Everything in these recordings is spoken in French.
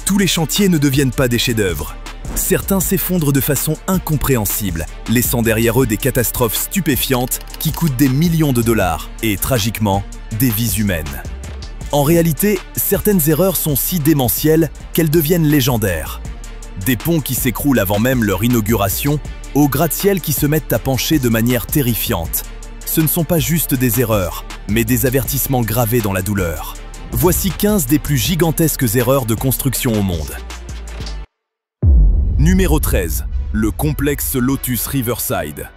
Tous les chantiers ne deviennent pas des chefs-d'œuvre. Certains s'effondrent de façon incompréhensible, laissant derrière eux des catastrophes stupéfiantes qui coûtent des millions de dollars et, tragiquement, des vies humaines. En réalité, certaines erreurs sont si démentielles qu'elles deviennent légendaires. Des ponts qui s'écroulent avant même leur inauguration, aux gratte-ciel qui se mettent à pencher de manière terrifiante. Ce ne sont pas juste des erreurs, mais des avertissements gravés dans la douleur. Voici 15 des plus gigantesques erreurs de construction au monde. Numéro 13. Le complexe Lotus Riverside.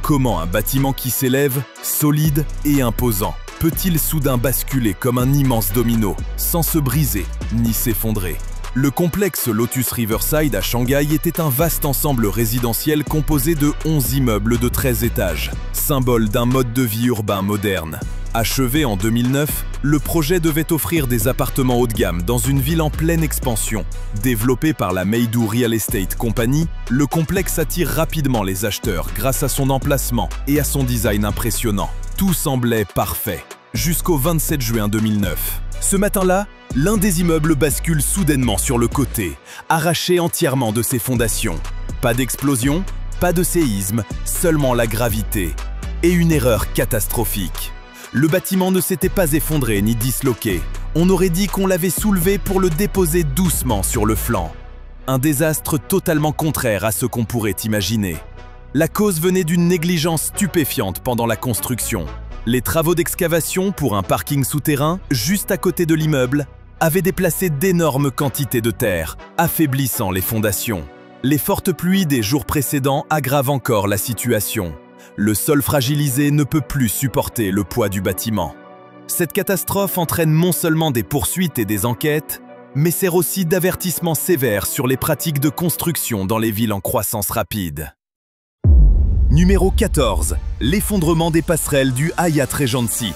Comment un bâtiment qui s'élève, solide et imposant, peut-il soudain basculer comme un immense domino, sans se briser ni s'effondrer? Le complexe Lotus Riverside à Shanghai était un vaste ensemble résidentiel composé de 11 immeubles de 13 étages, symbole d'un mode de vie urbain moderne. Achevé en 2009, le projet devait offrir des appartements haut de gamme dans une ville en pleine expansion. Développé par la Meidu Real Estate Company, le complexe attire rapidement les acheteurs grâce à son emplacement et à son design impressionnant. Tout semblait parfait, jusqu'au 27 juin 2009. Ce matin-là, l'un des immeubles bascule soudainement sur le côté, arraché entièrement de ses fondations. Pas d'explosion, pas de séisme, seulement la gravité. Et une erreur catastrophique. Le bâtiment ne s'était pas effondré ni disloqué. On aurait dit qu'on l'avait soulevé pour le déposer doucement sur le flanc. Un désastre totalement contraire à ce qu'on pourrait imaginer. La cause venait d'une négligence stupéfiante pendant la construction. Les travaux d'excavation pour un parking souterrain, juste à côté de l'immeuble, avaient déplacé d'énormes quantités de terre, affaiblissant les fondations. Les fortes pluies des jours précédents aggravent encore la situation. Le sol fragilisé ne peut plus supporter le poids du bâtiment. Cette catastrophe entraîne non seulement des poursuites et des enquêtes, mais sert aussi d'avertissement sévère sur les pratiques de construction dans les villes en croissance rapide. Numéro 14. L'effondrement des passerelles du Hyatt Regency.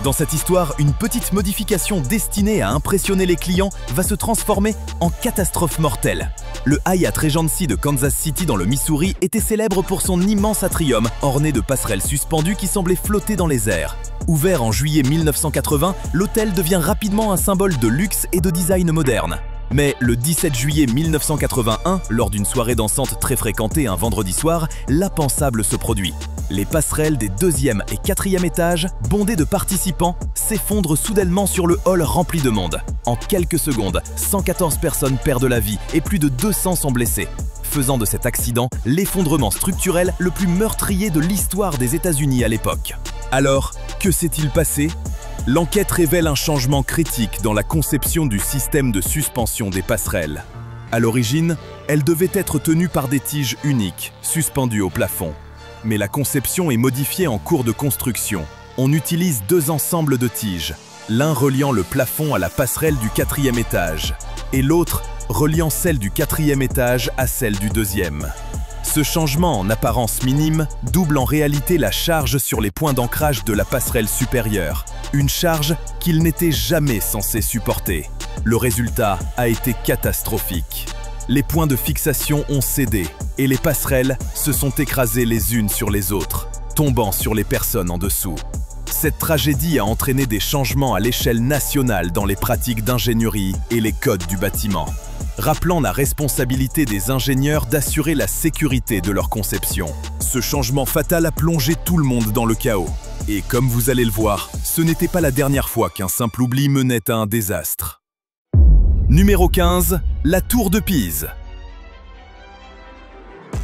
Dans cette histoire, une petite modification destinée à impressionner les clients va se transformer en catastrophe mortelle. Le Hyatt Regency de Kansas City dans le Missouri était célèbre pour son immense atrium orné de passerelles suspendues qui semblaient flotter dans les airs. Ouvert en juillet 1980, l'hôtel devient rapidement un symbole de luxe et de design moderne. Mais le 17 juillet 1981, lors d'une soirée dansante très fréquentée un vendredi soir, l'impensable se produit. Les passerelles des 2e et 4e étages, bondées de participants, s'effondrent soudainement sur le hall rempli de monde. En quelques secondes, 114 personnes perdent la vie et plus de 200 sont blessées, faisant de cet accident l'effondrement structurel le plus meurtrier de l'histoire des États-Unis à l'époque. Alors, que s'est-il passé ? L'enquête révèle un changement critique dans la conception du système de suspension des passerelles. À l'origine, elles devaient être tenues par des tiges uniques, suspendues au plafond. Mais la conception est modifiée en cours de construction. On utilise 2 ensembles de tiges, l'un reliant le plafond à la passerelle du 4e étage, et l'autre reliant celle du 4e étage à celle du 2e. Ce changement en apparence minime double en réalité la charge sur les points d'ancrage de la passerelle supérieure, une charge qu'il n'était jamais censé supporter. Le résultat a été catastrophique. Les points de fixation ont cédé et les passerelles se sont écrasées les unes sur les autres, tombant sur les personnes en dessous. Cette tragédie a entraîné des changements à l'échelle nationale dans les pratiques d'ingénierie et les codes du bâtiment, rappelant la responsabilité des ingénieurs d'assurer la sécurité de leur conception. Ce changement fatal a plongé tout le monde dans le chaos. Et comme vous allez le voir, ce n'était pas la dernière fois qu'un simple oubli menait à un désastre. Numéro 15. La Tour de Pise.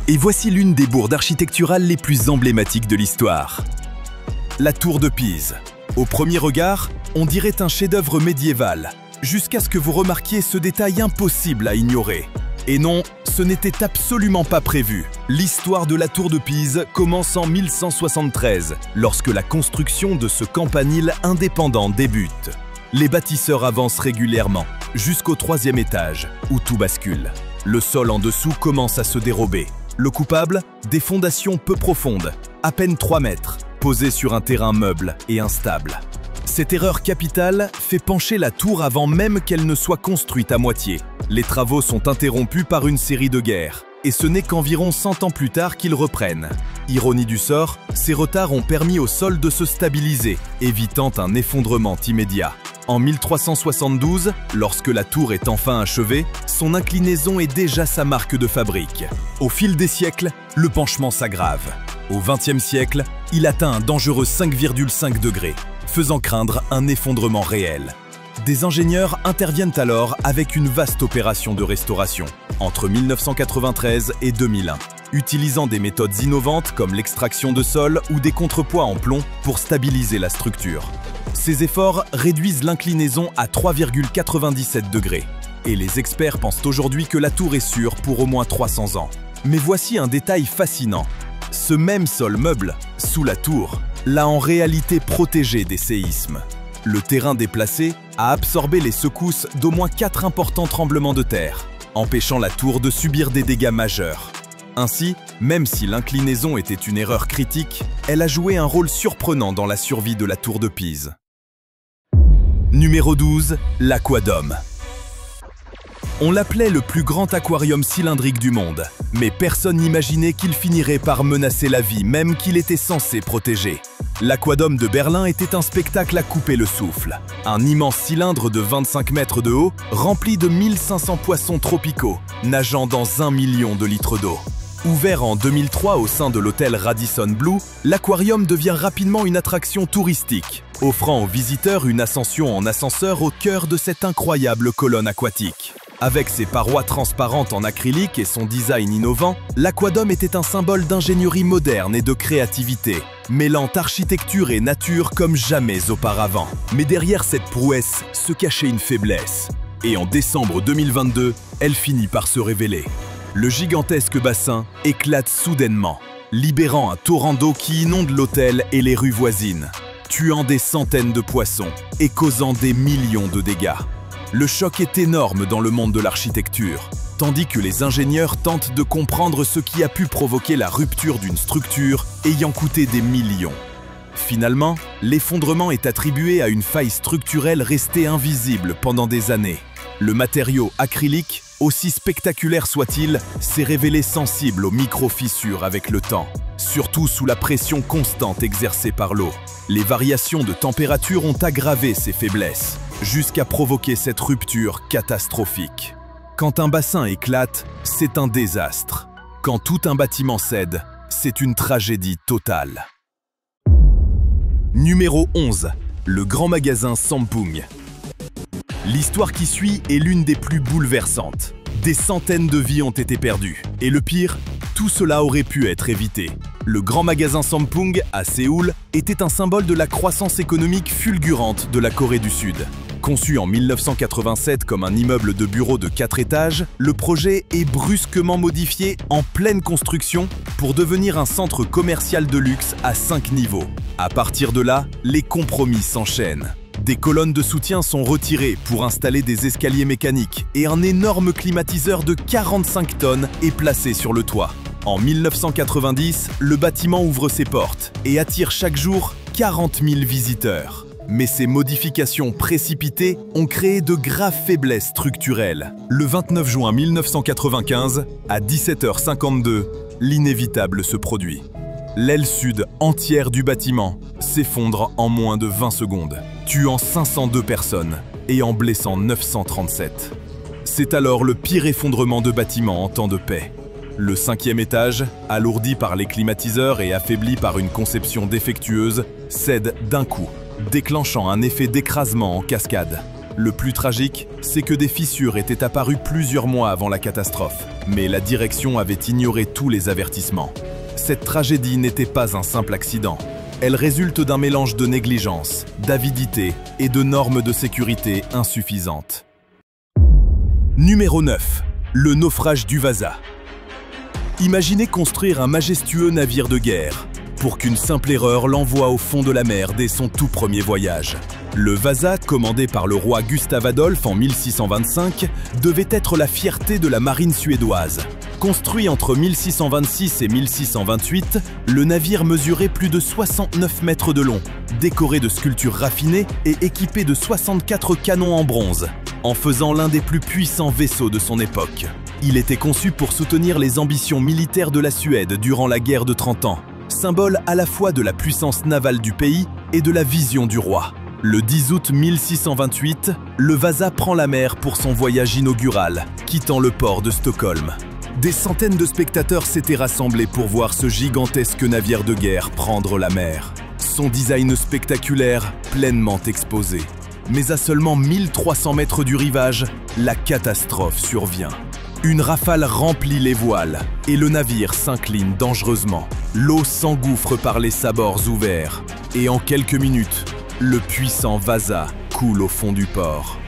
Et voici l'une des bourdes architecturales les plus emblématiques de l'histoire. La Tour de Pise. Au premier regard, on dirait un chef-d'œuvre médiéval, jusqu'à ce que vous remarquiez ce détail impossible à ignorer. Et non, ce n'était absolument pas prévu. L'histoire de la Tour de Pise commence en 1173, lorsque la construction de ce campanile indépendant débute. Les bâtisseurs avancent régulièrement, jusqu'au 3e étage, où tout bascule. Le sol en dessous commence à se dérober. Le coupable, des fondations peu profondes, à peine 3 mètres, posées sur un terrain meuble et instable. Cette erreur capitale fait pencher la tour avant même qu'elle ne soit construite à moitié. Les travaux sont interrompus par une série de guerres. et ce n'est qu'environ 100 ans plus tard qu'ils reprennent. Ironie du sort, ces retards ont permis au sol de se stabiliser, évitant un effondrement immédiat. En 1372, lorsque la tour est enfin achevée, son inclinaison est déjà sa marque de fabrique. Au fil des siècles, le penchement s'aggrave. Au XXe siècle, il atteint un dangereux 5,5 degrés, faisant craindre un effondrement réel. Des ingénieurs interviennent alors avec une vaste opération de restauration, entre 1993 et 2001, utilisant des méthodes innovantes comme l'extraction de sol ou des contrepoids en plomb pour stabiliser la structure. Ces efforts réduisent l'inclinaison à 3,97 degrés, et les experts pensent aujourd'hui que la tour est sûre pour au moins 300 ans. Mais voici un détail fascinant. Ce même sol meuble, sous la tour, l'a en réalité protégé des séismes. Le terrain déplacé a absorbé les secousses d'au moins 4 importants tremblements de terre, empêchant la tour de subir des dégâts majeurs. Ainsi, même si l'inclinaison était une erreur critique, elle a joué un rôle surprenant dans la survie de la tour de Pise. Numéro 12, l'Aquadome. On l'appelait le plus grand aquarium cylindrique du monde, mais personne n'imaginait qu'il finirait par menacer la vie même qu'il était censé protéger. L'Aquadome de Berlin était un spectacle à couper le souffle. Un immense cylindre de 25 mètres de haut, rempli de 1500 poissons tropicaux, nageant dans 1 million de litres d'eau. Ouvert en 2003 au sein de l'hôtel Radisson Blu, l'aquarium devient rapidement une attraction touristique, offrant aux visiteurs une ascension en ascenseur au cœur de cette incroyable colonne aquatique. Avec ses parois transparentes en acrylique et son design innovant, l'Aquadome était un symbole d'ingénierie moderne et de créativité, mêlant architecture et nature comme jamais auparavant. Mais derrière cette prouesse se cachait une faiblesse. Et en décembre 2022, elle finit par se révéler. Le gigantesque bassin éclate soudainement, libérant un torrent d'eau qui inonde l'hôtel et les rues voisines, tuant des centaines de poissons et causant des millions de dégâts. Le choc est énorme dans le monde de l'architecture, tandis que les ingénieurs tentent de comprendre ce qui a pu provoquer la rupture d'une structure ayant coûté des millions. Finalement, l'effondrement est attribué à une faille structurelle restée invisible pendant des années. Le matériau acrylique, aussi spectaculaire soit-il, s'est révélé sensible aux micro-fissures avec le temps, surtout sous la pression constante exercée par l'eau. Les variations de température ont aggravé ces faiblesses, jusqu'à provoquer cette rupture catastrophique. Quand un bassin éclate, c'est un désastre. Quand tout un bâtiment cède, c'est une tragédie totale. Numéro 11. Le grand magasin Sampung. L'histoire qui suit est l'une des plus bouleversantes. Des centaines de vies ont été perdues. Et le pire, tout cela aurait pu être évité. Le grand magasin Sampung, à Séoul, était un symbole de la croissance économique fulgurante de la Corée du Sud. Conçu en 1987 comme un immeuble de bureaux de 4 étages, le projet est brusquement modifié en pleine construction pour devenir un centre commercial de luxe à 5 niveaux. À partir de là, les compromis s'enchaînent. Des colonnes de soutien sont retirées pour installer des escaliers mécaniques et un énorme climatiseur de 45 tonnes est placé sur le toit. En 1990, le bâtiment ouvre ses portes et attire chaque jour 40 000 visiteurs. Mais ces modifications précipitées ont créé de graves faiblesses structurelles. Le 29 juin 1995, à 17h52, l'inévitable se produit. L'aile sud entière du bâtiment s'effondre en moins de 20 secondes, tuant 502 personnes et en blessant 937. C'est alors le pire effondrement de bâtiment en temps de paix. Le 5e étage, alourdi par les climatiseurs et affaibli par une conception défectueuse, cède d'un coup, déclenchant un effet d'écrasement en cascade. Le plus tragique, c'est que des fissures étaient apparues plusieurs mois avant la catastrophe, mais la direction avait ignoré tous les avertissements. Cette tragédie n'était pas un simple accident. Elle résulte d'un mélange de négligence, d'avidité et de normes de sécurité insuffisantes. Numéro 9. Le naufrage du Vasa. Imaginez construire un majestueux navire de guerre pour qu'une simple erreur l'envoie au fond de la mer dès son tout premier voyage. Le Vasa, commandé par le roi Gustave Adolphe en 1625, devait être la fierté de la marine suédoise. Construit entre 1626 et 1628, le navire mesurait plus de 69 mètres de long, décoré de sculptures raffinées et équipé de 64 canons en bronze, en faisant l'un des plus puissants vaisseaux de son époque. Il était conçu pour soutenir les ambitions militaires de la Suède durant la guerre de 30 ans, symbole à la fois de la puissance navale du pays et de la vision du roi. Le 10 août 1628, le Vasa prend la mer pour son voyage inaugural, quittant le port de Stockholm. Des centaines de spectateurs s'étaient rassemblés pour voir ce gigantesque navire de guerre prendre la mer. Son design spectaculaire, pleinement exposé. Mais à seulement 1300 mètres du rivage, la catastrophe survient. Une rafale remplit les voiles et le navire s'incline dangereusement. L'eau s'engouffre par les sabords ouverts et en quelques minutes, le puissant Vasa coule au fond du port.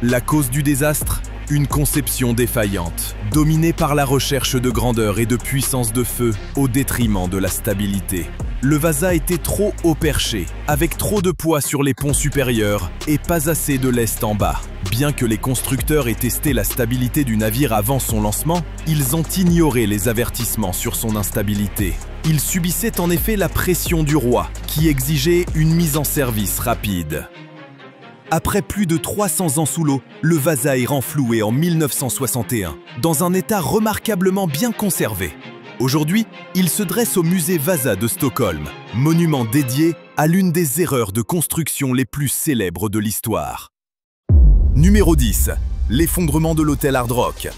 La cause du désastre ? Une conception défaillante, dominée par la recherche de grandeur et de puissance de feu au détriment de la stabilité. Le Vasa était trop haut perché, avec trop de poids sur les ponts supérieurs et pas assez de lest en bas. Bien que les constructeurs aient testé la stabilité du navire avant son lancement, ils ont ignoré les avertissements sur son instabilité. Il subissait en effet la pression du roi, qui exigeait une mise en service rapide. Après plus de 300 ans sous l'eau, le Vasa est renfloué en 1961, dans un état remarquablement bien conservé. Aujourd'hui, il se dresse au musée Vasa de Stockholm, monument dédié à l'une des erreurs de construction les plus célèbres de l'histoire. Numéro 10. L'effondrement de l'hôtel Hard Rock.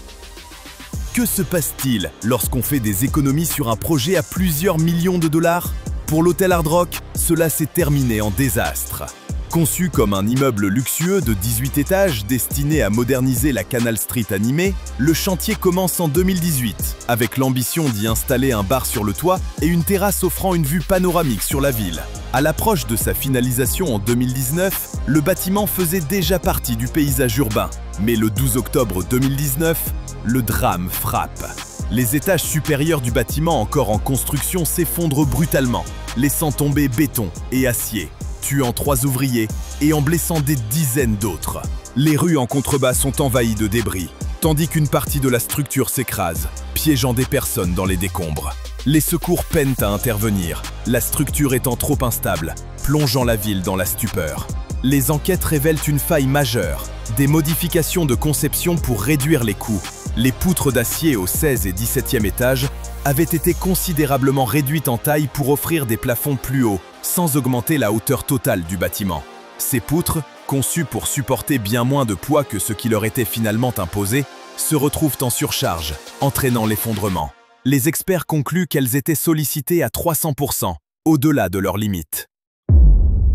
Que se passe-t-il lorsqu'on fait des économies sur un projet à plusieurs millions de dollars? Pour l'hôtel Hard Rock, cela s'est terminé en désastre. Conçu comme un immeuble luxueux de 18 étages destiné à moderniser la Canal Street animée, le chantier commence en 2018, avec l'ambition d'y installer un bar sur le toit et une terrasse offrant une vue panoramique sur la ville. À l'approche de sa finalisation en 2019, le bâtiment faisait déjà partie du paysage urbain. Mais le 12 octobre 2019, le drame frappe. Les étages supérieurs du bâtiment encore en construction s'effondrent brutalement, laissant tomber béton et acier, tuant 3 ouvriers et en blessant des dizaines d'autres. Les rues en contrebas sont envahies de débris, tandis qu'une partie de la structure s'écrase, piégeant des personnes dans les décombres. Les secours peinent à intervenir, la structure étant trop instable, plongeant la ville dans la stupeur. Les enquêtes révèlent une faille majeure, des modifications de conception pour réduire les coûts. Les poutres d'acier au 16 et 17e étage avaient été considérablement réduites en taille pour offrir des plafonds plus hauts, sans augmenter la hauteur totale du bâtiment. Ces poutres, conçues pour supporter bien moins de poids que ce qui leur était finalement imposé, se retrouvent en surcharge, entraînant l'effondrement. Les experts concluent qu'elles étaient sollicitées à 300%, au-delà de leurs limites.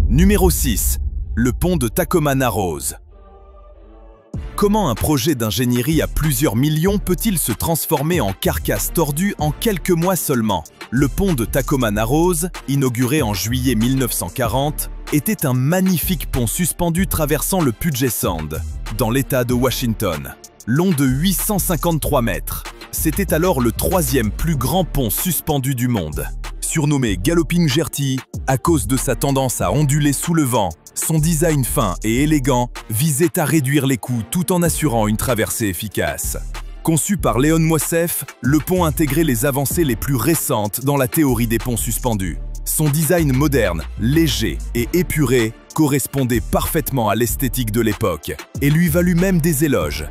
Numéro 6. Le pont de Tacoma Narrows. Comment un projet d'ingénierie à plusieurs millions peut-il se transformer en carcasse tordue en quelques mois seulement? Le pont de Tacoma Narrows, inauguré en juillet 1940, était un magnifique pont suspendu traversant le Puget Sound, dans l'État de Washington. Long de 853 mètres, c'était alors le 3e plus grand pont suspendu du monde. Surnommé Galloping Gertie, à cause de sa tendance à onduler sous le vent, son design fin et élégant visait à réduire les coûts tout en assurant une traversée efficace. Conçu par Leon Moisseiff, le pont intégrait les avancées les plus récentes dans la théorie des ponts suspendus. Son design moderne, léger et épuré correspondait parfaitement à l'esthétique de l'époque et lui valut même des éloges.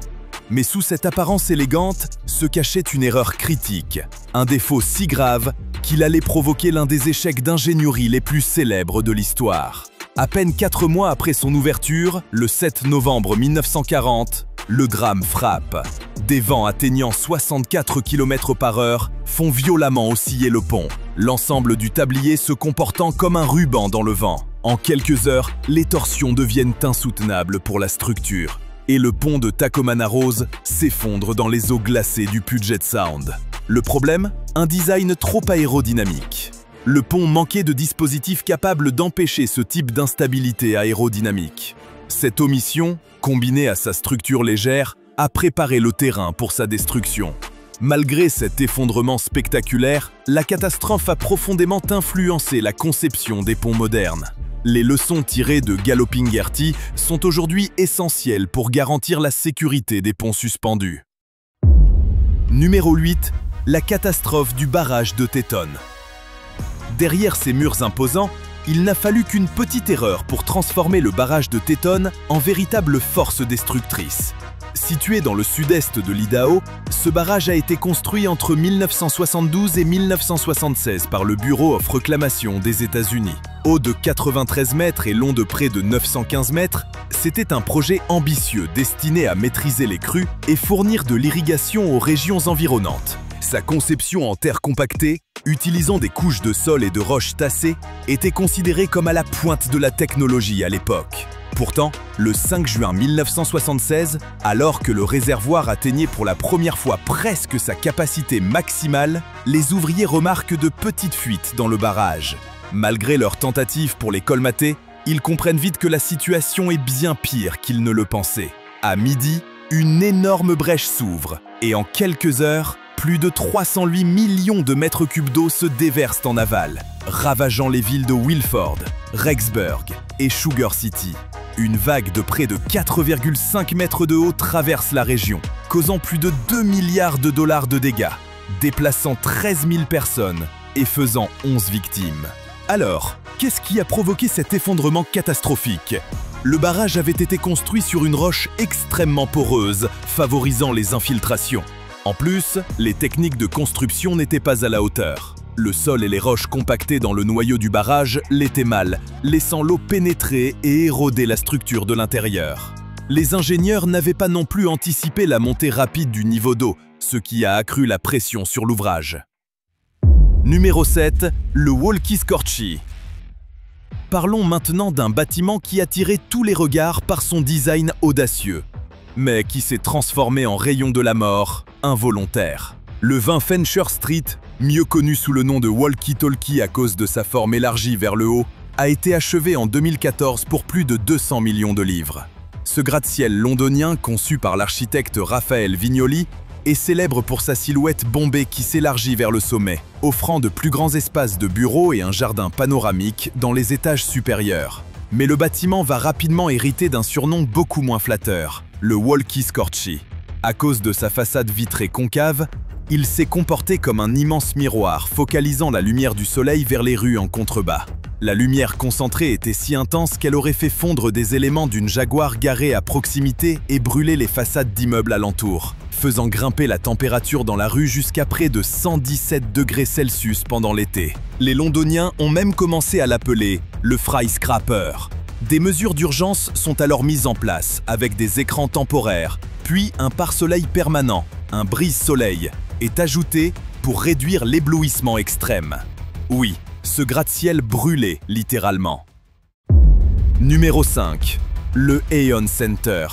Mais sous cette apparence élégante se cachait une erreur critique, un défaut si grave qu'il allait provoquer l'un des échecs d'ingénierie les plus célèbres de l'histoire. À peine 4 mois après son ouverture, le 7 novembre 1940, le drame frappe. Des vents atteignant 64 km/h font violemment osciller le pont, l'ensemble du tablier se comportant comme un ruban dans le vent. En quelques heures, les torsions deviennent insoutenables pour la structure, et le pont de Tacoma Narrows s'effondre dans les eaux glacées du Puget Sound. Le problème? Un design trop aérodynamique. Le pont manquait de dispositifs capables d'empêcher ce type d'instabilité aérodynamique. Cette omission, combinée à sa structure légère, a préparé le terrain pour sa destruction. Malgré cet effondrement spectaculaire, la catastrophe a profondément influencé la conception des ponts modernes. Les leçons tirées de Galloping Gertie sont aujourd'hui essentielles pour garantir la sécurité des ponts suspendus. Numéro 8. La catastrophe du barrage de Teton. Derrière ces murs imposants, il n'a fallu qu'une petite erreur pour transformer le barrage de Teton en véritable force destructrice. Situé dans le sud-est de l'Idaho, ce barrage a été construit entre 1972 et 1976 par le Bureau of Reclamation des États-Unis. Haut de 93 mètres et long de près de 915 mètres, c'était un projet ambitieux destiné à maîtriser les crues et fournir de l'irrigation aux régions environnantes. Sa conception en terre compactée, utilisant des couches de sol et de roches tassées, était considérée comme à la pointe de la technologie à l'époque. Pourtant, le 5 juin 1976, alors que le réservoir atteignait pour la première fois presque sa capacité maximale, les ouvriers remarquent de petites fuites dans le barrage. Malgré leurs tentatives pour les colmater, ils comprennent vite que la situation est bien pire qu'ils ne le pensaient. À midi, une énorme brèche s'ouvre et en quelques heures, plus de 308 millions de mètres cubes d'eau se déversent en aval, ravageant les villes de Wilford, Rexburg et Sugar City. Une vague de près de 4,5 mètres de haut traverse la région, causant plus de 2 milliards de dollars de dégâts, déplaçant 13 000 personnes et faisant 11 victimes. Alors, qu'est-ce qui a provoqué cet effondrement catastrophique? Le barrage avait été construit sur une roche extrêmement poreuse, favorisant les infiltrations. En plus, les techniques de construction n'étaient pas à la hauteur. Le sol et les roches compactées dans le noyau du barrage l'étaient mal, laissant l'eau pénétrer et éroder la structure de l'intérieur. Les ingénieurs n'avaient pas non plus anticipé la montée rapide du niveau d'eau, ce qui a accru la pression sur l'ouvrage. Numéro 7, le Walkie-Scorchie. Parlons maintenant d'un bâtiment qui attirait tous les regards par son design audacieux, mais qui s'est transformé en rayon de la mort involontaire. Le 20 Fancher Street, mieux connu sous le nom de Walkie Talkie à cause de sa forme élargie vers le haut, a été achevé en 2014 pour plus de 200 millions de livres. Ce gratte-ciel londonien, conçu par l'architecte Raphaël Vignoli, est célèbre pour sa silhouette bombée qui s'élargit vers le sommet, offrant de plus grands espaces de bureaux et un jardin panoramique dans les étages supérieurs. Mais le bâtiment va rapidement hériter d'un surnom beaucoup moins flatteur, le Walkie-Scorchie. À cause de sa façade vitrée concave, il s'est comporté comme un immense miroir focalisant la lumière du soleil vers les rues en contrebas. La lumière concentrée était si intense qu'elle aurait fait fondre des éléments d'une Jaguar garée à proximité et brûler les façades d'immeubles alentours, faisant grimper la température dans la rue jusqu'à près de 117 degrés Celsius pendant l'été. Les Londoniens ont même commencé à l'appeler le Skyscraper. Des mesures d'urgence sont alors mises en place avec des écrans temporaires, puis un pare-soleil permanent, un brise-soleil, est ajouté pour réduire l'éblouissement extrême. Oui, ce gratte-ciel brûlait littéralement. Numéro 5. Le Aon Center.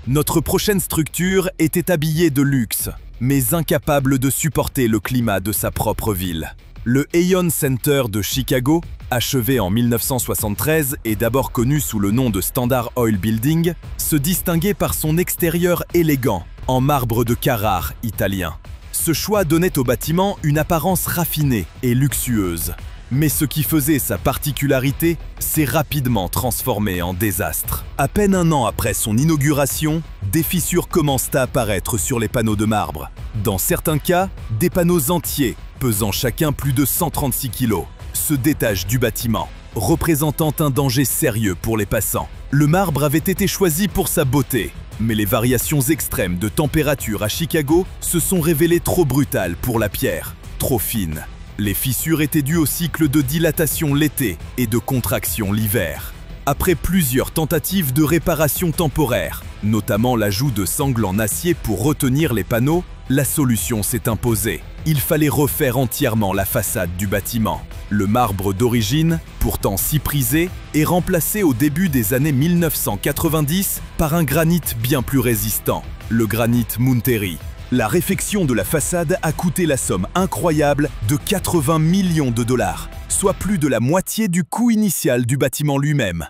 Notre prochaine structure était habillée de luxe, mais incapable de supporter le climat de sa propre ville. Le Aon Center de Chicago, achevé en 1973 et d'abord connu sous le nom de Standard Oil Building, se distinguait par son extérieur élégant, en marbre de Carrare italien. Ce choix donnait au bâtiment une apparence raffinée et luxueuse. Mais ce qui faisait sa particularité s'est rapidement transformé en désastre. À peine un an après son inauguration, des fissures commencent à apparaître sur les panneaux de marbre. Dans certains cas, des panneaux entiers, pesant chacun plus de 136 kg, se détachent du bâtiment, représentant un danger sérieux pour les passants. Le marbre avait été choisi pour sa beauté, mais les variations extrêmes de température à Chicago se sont révélées trop brutales pour la pierre, trop fine. Les fissures étaient dues au cycle de dilatation l'été et de contraction l'hiver. Après plusieurs tentatives de réparation temporaire, notamment l'ajout de sangles en acier pour retenir les panneaux, la solution s'est imposée. Il fallait refaire entièrement la façade du bâtiment. Le marbre d'origine, pourtant si prisé, est remplacé au début des années 1990 par un granit bien plus résistant, le granit Monterrey. La réfection de la façade a coûté la somme incroyable de 80 millions de dollars, soit plus de la moitié du coût initial du bâtiment lui-même.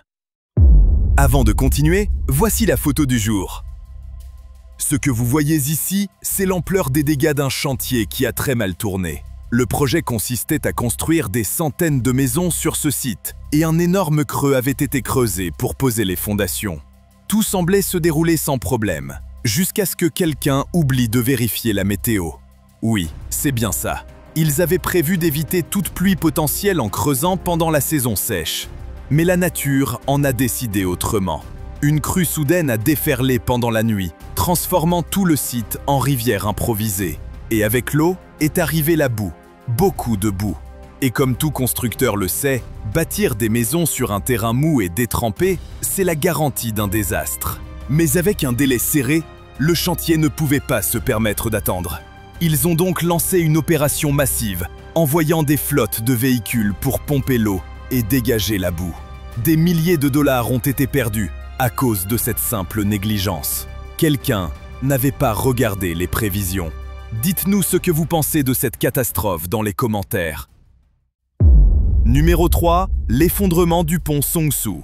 Avant de continuer, voici la photo du jour. Ce que vous voyez ici, c'est l'ampleur des dégâts d'un chantier qui a très mal tourné. Le projet consistait à construire des centaines de maisons sur ce site, et un énorme creux avait été creusé pour poser les fondations. Tout semblait se dérouler sans problème, jusqu'à ce que quelqu'un oublie de vérifier la météo. Oui, c'est bien ça. Ils avaient prévu d'éviter toute pluie potentielle en creusant pendant la saison sèche. Mais la nature en a décidé autrement. Une crue soudaine a déferlé pendant la nuit, transformant tout le site en rivière improvisée. Et avec l'eau est arrivée la boue, beaucoup de boue. Et comme tout constructeur le sait, bâtir des maisons sur un terrain mou et détrempé, c'est la garantie d'un désastre. Mais avec un délai serré, le chantier ne pouvait pas se permettre d'attendre. Ils ont donc lancé une opération massive, envoyant des flottes de véhicules pour pomper l'eau et dégager la boue. Des milliers de dollars ont été perdus à cause de cette simple négligence. Quelqu'un n'avait pas regardé les prévisions. Dites-nous ce que vous pensez de cette catastrophe dans les commentaires. Numéro 3, l'effondrement du pont Seongsu.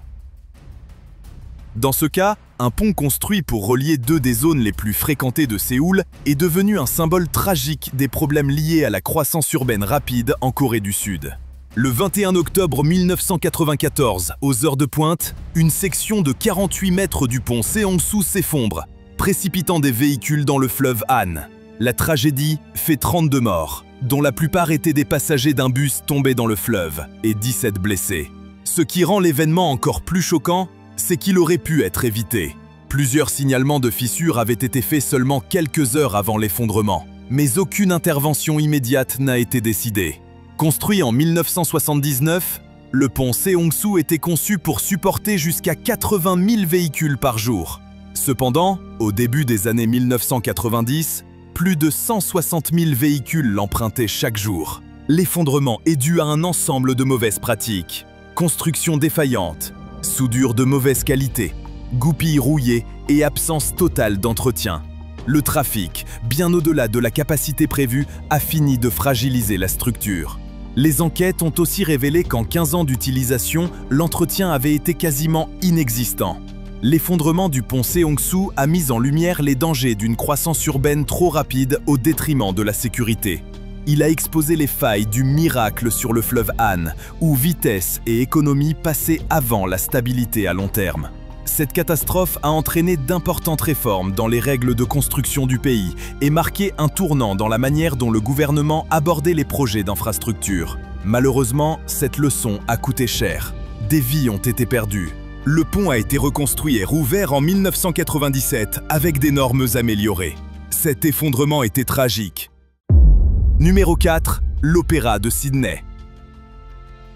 Dans ce cas, un pont construit pour relier deux des zones les plus fréquentées de Séoul est devenu un symbole tragique des problèmes liés à la croissance urbaine rapide en Corée du Sud. Le 21 octobre 1994, aux heures de pointe, une section de 48 mètres du pont Seongsu s'effondre, précipitant des véhicules dans le fleuve Han. La tragédie fait 32 morts, dont la plupart étaient des passagers d'un bus tombé dans le fleuve, et 17 blessés. Ce qui rend l'événement encore plus choquant, c'est qu'il aurait pu être évité. Plusieurs signalements de fissures avaient été faits seulement quelques heures avant l'effondrement, mais aucune intervention immédiate n'a été décidée. Construit en 1979, le pont Seongsu était conçu pour supporter jusqu'à 80 000 véhicules par jour. Cependant, au début des années 1990, plus de 160 000 véhicules l'empruntaient chaque jour. L'effondrement est dû à un ensemble de mauvaises pratiques. Construction défaillante, soudure de mauvaise qualité, goupilles rouillées et absence totale d'entretien. Le trafic, bien au-delà de la capacité prévue, a fini de fragiliser la structure. Les enquêtes ont aussi révélé qu'en 15 ans d'utilisation, l'entretien avait été quasiment inexistant. L'effondrement du pont Seongsu a mis en lumière les dangers d'une croissance urbaine trop rapide au détriment de la sécurité. Il a exposé les failles du miracle sur le fleuve Han, où vitesse et économie passaient avant la stabilité à long terme. Cette catastrophe a entraîné d'importantes réformes dans les règles de construction du pays et marqué un tournant dans la manière dont le gouvernement abordait les projets d'infrastructure. Malheureusement, cette leçon a coûté cher. Des vies ont été perdues. Le pont a été reconstruit et rouvert en 1997 avec des normes améliorées. Cet effondrement était tragique. Numéro 4, l'Opéra de Sydney.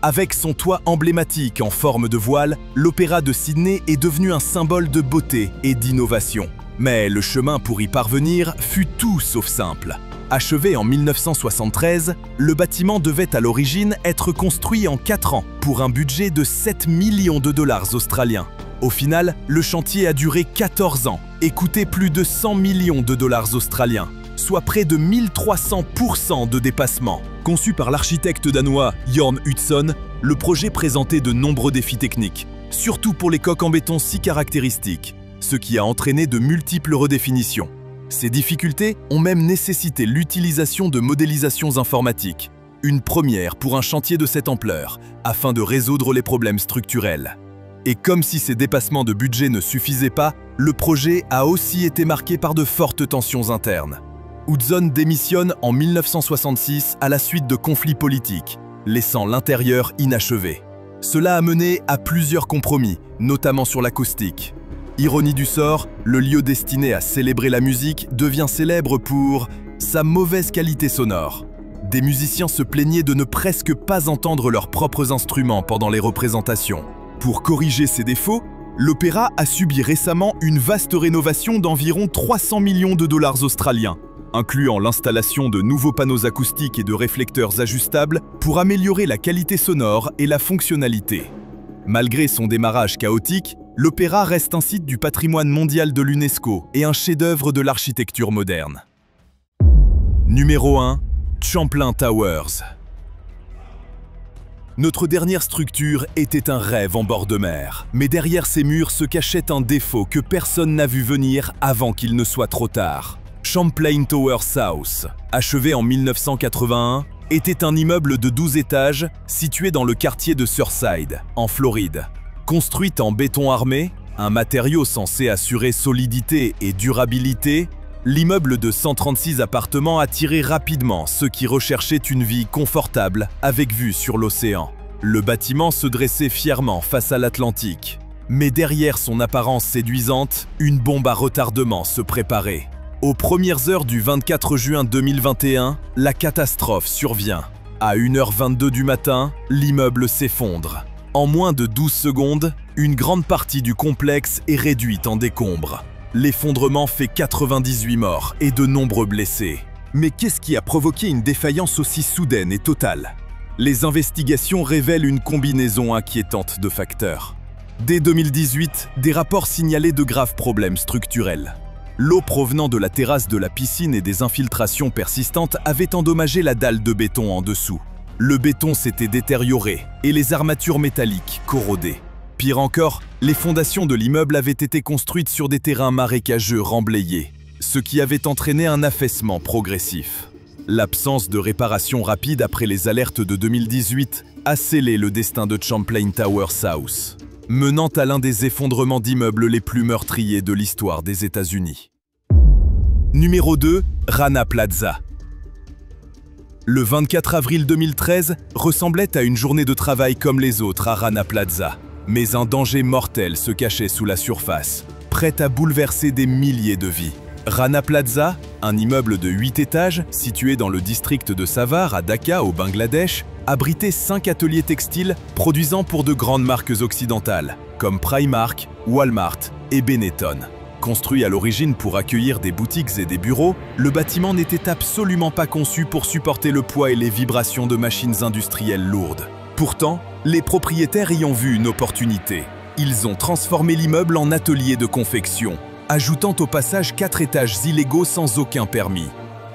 Avec son toit emblématique en forme de voile, l'Opéra de Sydney est devenu un symbole de beauté et d'innovation. Mais le chemin pour y parvenir fut tout sauf simple. Achevé en 1973, le bâtiment devait à l'origine être construit en 4 ans pour un budget de 7 millions de dollars australiens. Au final, le chantier a duré 14 ans et coûté plus de 100 millions de dollars australiens, soit près de 1300% de dépassement. Conçu par l'architecte danois Jorn Utzon, le projet présentait de nombreux défis techniques, surtout pour les coques en béton si caractéristiques, ce qui a entraîné de multiples redéfinitions. Ces difficultés ont même nécessité l'utilisation de modélisations informatiques, une première pour un chantier de cette ampleur, afin de résoudre les problèmes structurels. Et comme si ces dépassements de budget ne suffisaient pas, le projet a aussi été marqué par de fortes tensions internes. Utzon démissionne en 1966 à la suite de conflits politiques, laissant l'intérieur inachevé. Cela a mené à plusieurs compromis, notamment sur l'acoustique. Ironie du sort, le lieu destiné à célébrer la musique devient célèbre pour sa mauvaise qualité sonore. Des musiciens se plaignaient de ne presque pas entendre leurs propres instruments pendant les représentations. Pour corriger ces défauts, l'opéra a subi récemment une vaste rénovation d'environ 300 millions de dollars australiens, incluant l'installation de nouveaux panneaux acoustiques et de réflecteurs ajustables pour améliorer la qualité sonore et la fonctionnalité. Malgré son démarrage chaotique, l'opéra reste un site du patrimoine mondial de l'UNESCO et un chef-d'œuvre de l'architecture moderne. Numéro 1. Champlain Towers. Notre dernière structure était un rêve en bord de mer, mais derrière ces murs se cachait un défaut que personne n'a vu venir avant qu'il ne soit trop tard. Champlain Towers South, achevé en 1981, était un immeuble de 12 étages situé dans le quartier de Surfside, en Floride. Construite en béton armé, un matériau censé assurer solidité et durabilité, l'immeuble de 136 appartements attirait rapidement ceux qui recherchaient une vie confortable avec vue sur l'océan. Le bâtiment se dressait fièrement face à l'Atlantique. Mais derrière son apparence séduisante, une bombe à retardement se préparait. Aux premières heures du 24 juin 2021, la catastrophe survient. À 1h22 du matin, l'immeuble s'effondre. En moins de 12 secondes, une grande partie du complexe est réduite en décombres. L'effondrement fait 98 morts et de nombreux blessés. Mais qu'est-ce qui a provoqué une défaillance aussi soudaine et totale? Les investigations révèlent une combinaison inquiétante de facteurs. Dès 2018, des rapports signalaient de graves problèmes structurels. L'eau provenant de la terrasse de la piscine et des infiltrations persistantes avait endommagé la dalle de béton en dessous. Le béton s'était détérioré et les armatures métalliques corrodées. Pire encore, les fondations de l'immeuble avaient été construites sur des terrains marécageux remblayés, ce qui avait entraîné un affaissement progressif. L'absence de réparation rapide après les alertes de 2018 a scellé le destin de Champlain Towers House, menant à l'un des effondrements d'immeubles les plus meurtriers de l'histoire des États-Unis. Numéro 2, Rana Plaza. Le 24 avril 2013 ressemblait à une journée de travail comme les autres à Rana Plaza. Mais un danger mortel se cachait sous la surface, prêt à bouleverser des milliers de vies. Rana Plaza, un immeuble de 8 étages situé dans le district de Savar à Dhaka au Bangladesh, abritait 5 ateliers textiles produisant pour de grandes marques occidentales, comme Primark, Walmart et Benetton. Construit à l'origine pour accueillir des boutiques et des bureaux, le bâtiment n'était absolument pas conçu pour supporter le poids et les vibrations de machines industrielles lourdes. Pourtant, les propriétaires y ont vu une opportunité. Ils ont transformé l'immeuble en atelier de confection, ajoutant au passage 4 étages illégaux sans aucun permis.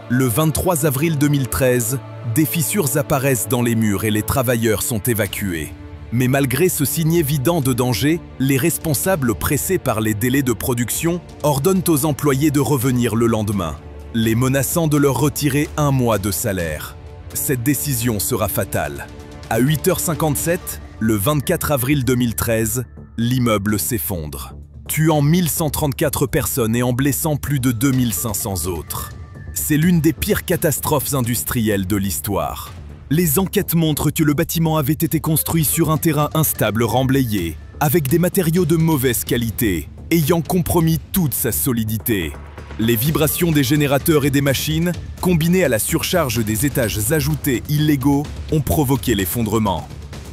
Le 23 avril 2013, des fissures apparaissent dans les murs et les travailleurs sont évacués. Mais malgré ce signe évident de danger, les responsables, pressés par les délais de production, ordonnent aux employés de revenir le lendemain, les menaçant de leur retirer 1 mois de salaire. Cette décision sera fatale. À 8h57, le 24 avril 2013, l'immeuble s'effondre, tuant 1134 personnes et en blessant plus de 2500 autres. C'est l'une des pires catastrophes industrielles de l'histoire. Les enquêtes montrent que le bâtiment avait été construit sur un terrain instable remblayé, avec des matériaux de mauvaise qualité, ayant compromis toute sa solidité. Les vibrations des générateurs et des machines, combinées à la surcharge des étages ajoutés illégaux, ont provoqué l'effondrement.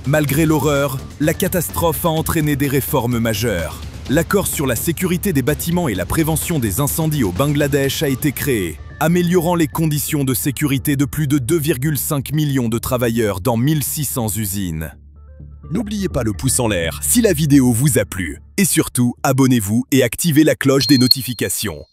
Malgré l'horreur, la catastrophe a entraîné des réformes majeures. L'accord sur la sécurité des bâtiments et la prévention des incendies au Bangladesh a été créé, améliorant les conditions de sécurité de plus de 2,5 millions de travailleurs dans 1600 usines. N'oubliez pas le pouce en l'air si la vidéo vous a plu. Et surtout, abonnez-vous et activez la cloche des notifications.